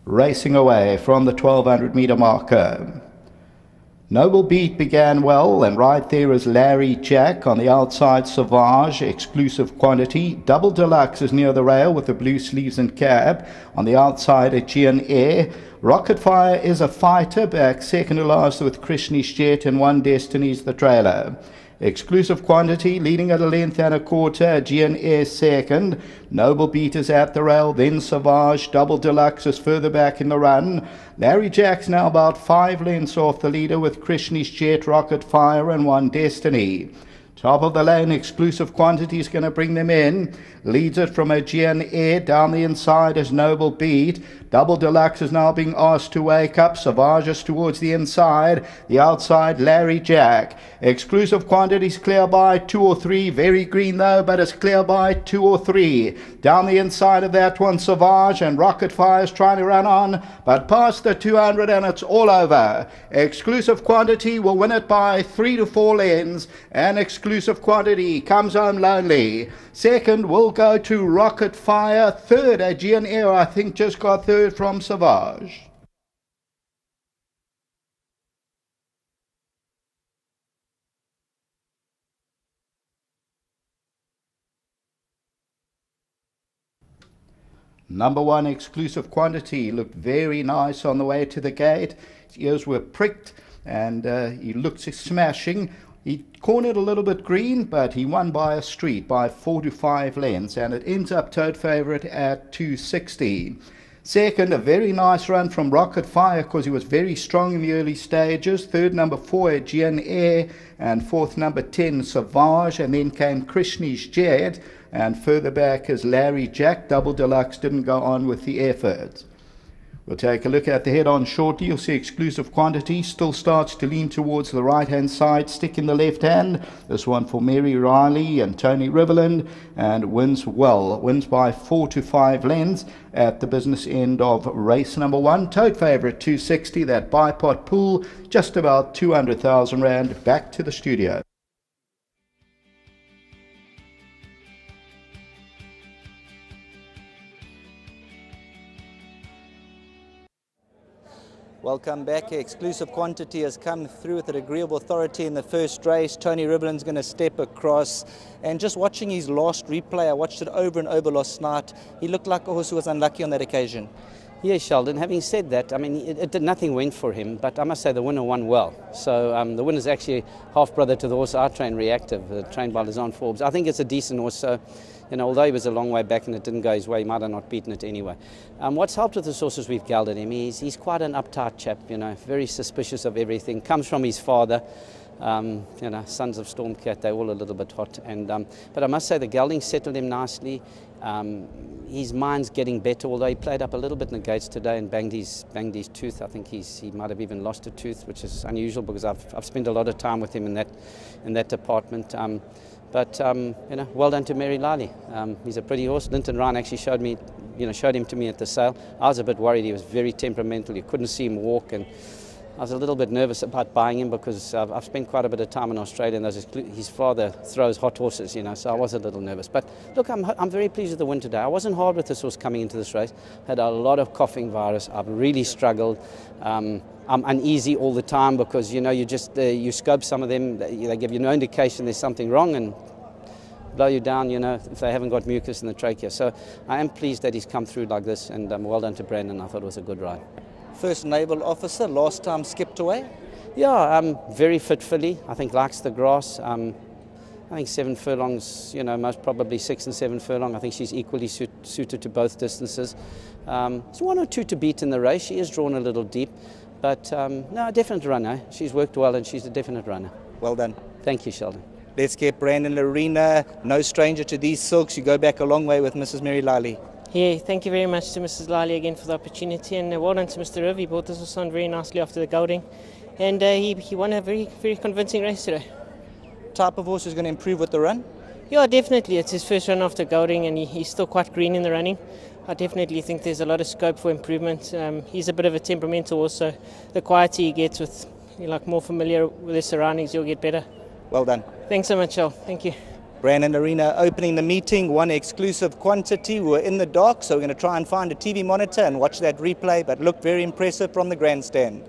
racing away from the 1200 meter marker. Noble Beat began well, and right there is Larry Jack. On the outside, Sauvage, Exclusive Quantity. Double Deluxe is near the rail with the blue sleeves and cab. On the outside, Aegean Air. Rocket Fire is a fighter, back second to last with Krishni's Jet, and One Destiny's the trailer. Exclusive Quantity leading at a length and a quarter. Aegean Air second. Noble Beat is at the rail, then Sauvage. Double Deluxe is further back in the run. Larry Jack's now about 5 lengths off the leader with Krishni's Jet, Rocket Fire, and One Destiny. Top of the lane, Exclusive Quantity is going to bring them in. Leads it from Aegean Air. Down the inside is Noble Beat. Double Deluxe is now being asked to wake up. Sauvage is towards the inside. The outside, Larry Jack. Exclusive Quantity's clear by 2 or 3. Very green though, but it's clear by 2 or 3. Down the inside of that one, Sauvage, and Rocket Fire is trying to run on, but past the 200 and it's all over. Exclusive Quantity will win it by 3 to 4 lengths, and Exclusive Quantity comes home lonely. Second will go to Rocket Fire. Third, Aegean Air, I think, just got third from Sauvage. Number 1, Exclusive Quantity, looked very nice on the way to the gate. His ears were pricked and he looked smashing. He cornered a little bit green, but he won by a street by 4 to 5 lengths, and it ends up tote favourite at 260. Second, a very nice run from Rocket Fire because he was very strong in the early stages. Third, number 4, Aegean Air, and fourth, number 10, Sauvage, and then came Krishni's Jet, and further back is Larry Jack. Double Deluxe didn't go on with the effort. We'll take a look at the head-on shortly. You'll see Exclusive Quantity still starts to lean towards the right-hand side, stick in the left hand. This one for Mary Riley and Tony Riverland, and wins well. Wins by 4 to 5 lengths at the business end of race number 1. Tote favourite 260. That bipod pool, just about 200,000 Rand. Back to the studio. Welcome back. Exclusive Quantity has come through with an agreeable authority in the first race. Tony Riverland's going to step across. And just watching his last replay, I watched it over and over last night. He looked like a horse who was unlucky on that occasion. Yeah, Sheldon. Having said that, I mean, nothing went for him, but I must say the winner won well. So the winner's actually half-brother to the horse I trained, Reactive, trained by Lazan Forbes. I think it's a decent horse, so, you know, although he was a long way back and it didn't go his way, he might have not beaten it anyway. What's helped with this horse is we've gelded him. He's quite an uptight chap, you know, very suspicious of everything. Comes from his father. You know, sons of Stormcat, they're all a little bit hot. But I must say the gelding settled him nicely. His mind's getting better, although he played up a little bit in the gates today and banged his tooth. I think he might have even lost a tooth, which is unusual because I've spent a lot of time with him in that department. You know, well done to Mary Lally. He's a pretty horse. Linton Ryan actually showed him to me at the sale. I was a bit worried. He was very temperamental. You couldn't see him walk, and I was a little bit nervous about buying him because I've spent quite a bit of time in Australia, and his father throws hot horses, you know, so I was a little nervous. But look, I'm very pleased with the win today. I wasn't hard with this horse coming into this race. Had a lot of coughing virus. I've really struggled. I'm uneasy all the time because, you know, you scope some of them, they give you no indication there's something wrong and blow you down, you know, if they haven't got mucus in the trachea. So I am pleased that he's come through like this, and well done to Brandon. I thought it was a good ride. First naval officer, last time skipped away. Yeah, very fit filly. I think likes the grass. I think 7 furlongs, you know, most probably 6 and 7 furlong. I think she's equally suited to both distances. There's 1 or 2 to beat in the race. She is drawn a little deep, but no, a definite runner. She's worked well and she's a definite runner. Well done. Thank you, Sheldon. Let's get Brandon Lorena, no stranger to these silks. You go back a long way with Mrs. Mary Lally. Yeah, thank you very much to Mrs. Lally again for the opportunity, and well done to Mr. Riv. He brought this horse on very nicely after the gelding, and he won a very, very convincing race today. Type of horse is going to improve with the run? Yeah, definitely. It's his first run after gelding, and he's still quite green in the running. I definitely think there's a lot of scope for improvement. He's a bit of a temperamental horse, so the quieter he gets with, more familiar with his surroundings, he'll get better. Well done. Thanks so much, Al. Thank you. Brandon Arena opening the meeting, one exclusive quantity. We were in the dark, so we're going to try and find a TV monitor and watch that replay, but looked very impressive from the grandstand.